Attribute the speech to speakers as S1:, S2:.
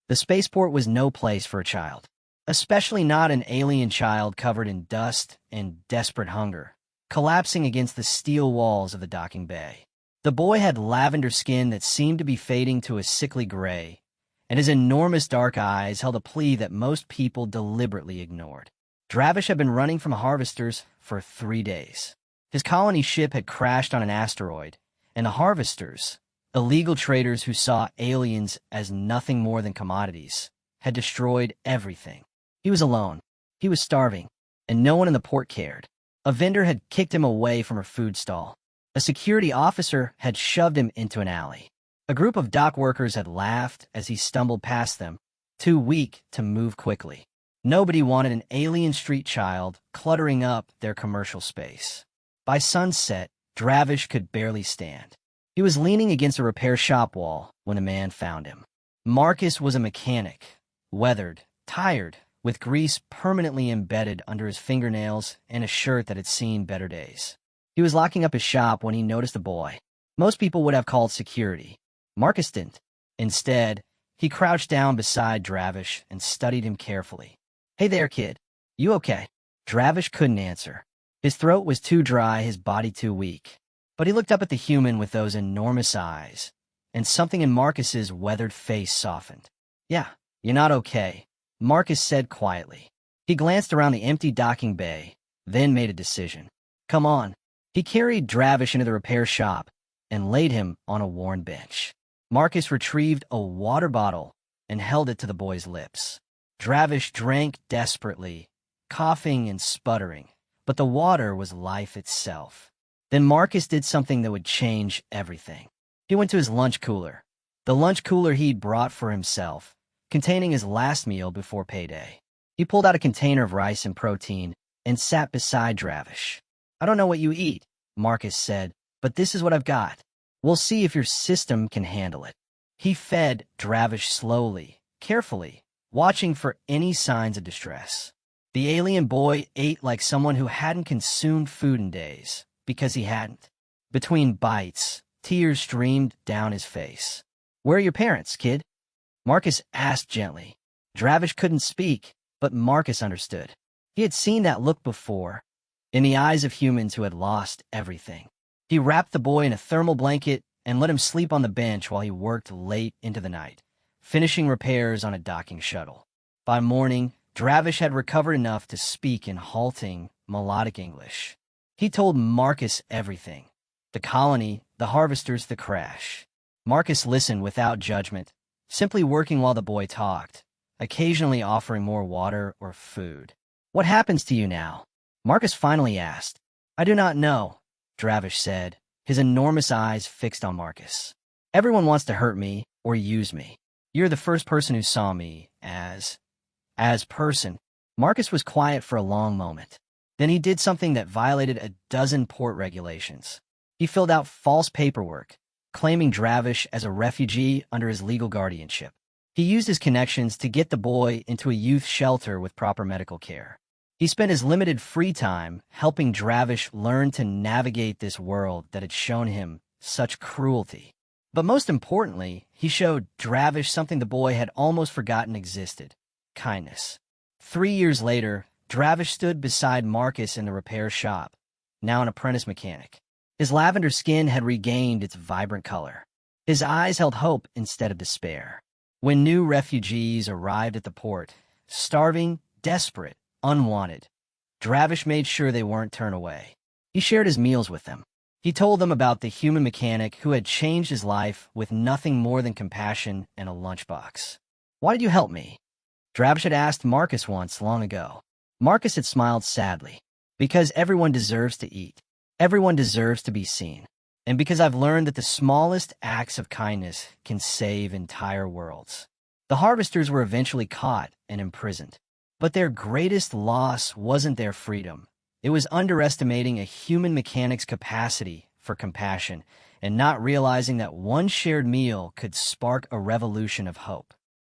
S1: The spaceport was no place for a child, especially not an alien child covered in dust and desperate hunger, collapsing against the steel walls of the docking bay. The boy had lavender skin that seemed to be fading to a sickly gray, and his enormous dark eyes held a plea that most people deliberately ignored. Dravish had been running from harvesters for 3 days. His colony ship had crashed on an asteroid, and the harvesters, illegal traders who saw aliens as nothing more than commodities, had destroyed everything. He was alone. He was starving, and no one in the port cared. A vendor had kicked him away from her food stall. A security officer had shoved him into an alley. A group of dock workers had laughed as he stumbled past them, too weak to move quickly. Nobody wanted an alien street child cluttering up their commercial space. By sunset, Dravish could barely stand. He was leaning against a repair shop wall when a man found him. Marcus was a mechanic, weathered, tired, with grease permanently embedded under his fingernails and a shirt that had seen better days. He was locking up his shop when he noticed a boy. Most people would have called security. Marcus didn't. Instead, he crouched down beside Dravish and studied him carefully. "Hey there, kid. You okay?" Dravish couldn't answer. His throat was too dry, his body too weak. But he looked up at the human with those enormous eyes, and something in Marcus's weathered face softened. "Yeah, you're not okay," Marcus said quietly. He glanced around the empty docking bay, then made a decision. "Come on." He carried Dravish into the repair shop and laid him on a worn bench. Marcus retrieved a water bottle and held it to the boy's lips. Dravish drank desperately, coughing and sputtering, but the water was life itself. Then Marcus did something that would change everything. He went to his lunch cooler, the lunch cooler he'd brought for himself, containing his last meal before payday. He pulled out a container of rice and protein and sat beside Dravish. "I don't know what you eat," Marcus said, "but this is what I've got. We'll see if your system can handle it." He fed Dravish slowly, carefully, watching for any signs of distress. The alien boy ate like someone who hadn't consumed food in days, because he hadn't. Between bites, tears streamed down his face. "Where are your parents, kid?" Marcus asked gently. Dravish couldn't speak, but Marcus understood. He had seen that look before, in the eyes of humans who had lost everything. He wrapped the boy in a thermal blanket and let him sleep on the bench while he worked late into the night, finishing repairs on a docking shuttle. By morning, Dravish had recovered enough to speak in halting, melodic English. He told Marcus everything. The colony, the harvesters, the crash. Marcus listened without judgment, simply working while the boy talked, occasionally offering more water or food. "What happens to you now?" Marcus finally asked. "I do not know," Dravish said, his enormous eyes fixed on Marcus. "Everyone wants to hurt me or use me. You're the first person who saw me as person." Marcus was quiet for a long moment. Then he did something that violated a dozen port regulations. He filled out false paperwork, claiming Dravish as a refugee under his legal guardianship. He used his connections to get the boy into a youth shelter with proper medical care. He spent his limited free time helping Dravish learn to navigate this world that had shown him such cruelty. But most importantly, he showed Dravish something the boy had almost forgotten existed: kindness. 3 years later, Dravish stood beside Marcus in the repair shop, now an apprentice mechanic. His lavender skin had regained its vibrant color. His eyes held hope instead of despair. When new refugees arrived at the port, starving, desperate, unwanted, Dravish made sure they weren't turned away. He shared his meals with them. He told them about the human mechanic who had changed his life with nothing more than compassion and a lunchbox. "Why did you help me?" Dravish had asked Marcus once long ago. Marcus had smiled sadly. "Because everyone deserves to eat. Everyone deserves to be seen. And because I've learned that the smallest acts of kindness can save entire worlds." The harvesters were eventually caught and imprisoned. But their greatest loss wasn't their freedom. It was underestimating a human mechanic's capacity for compassion and not realizing that one shared meal could spark a revolution of hope.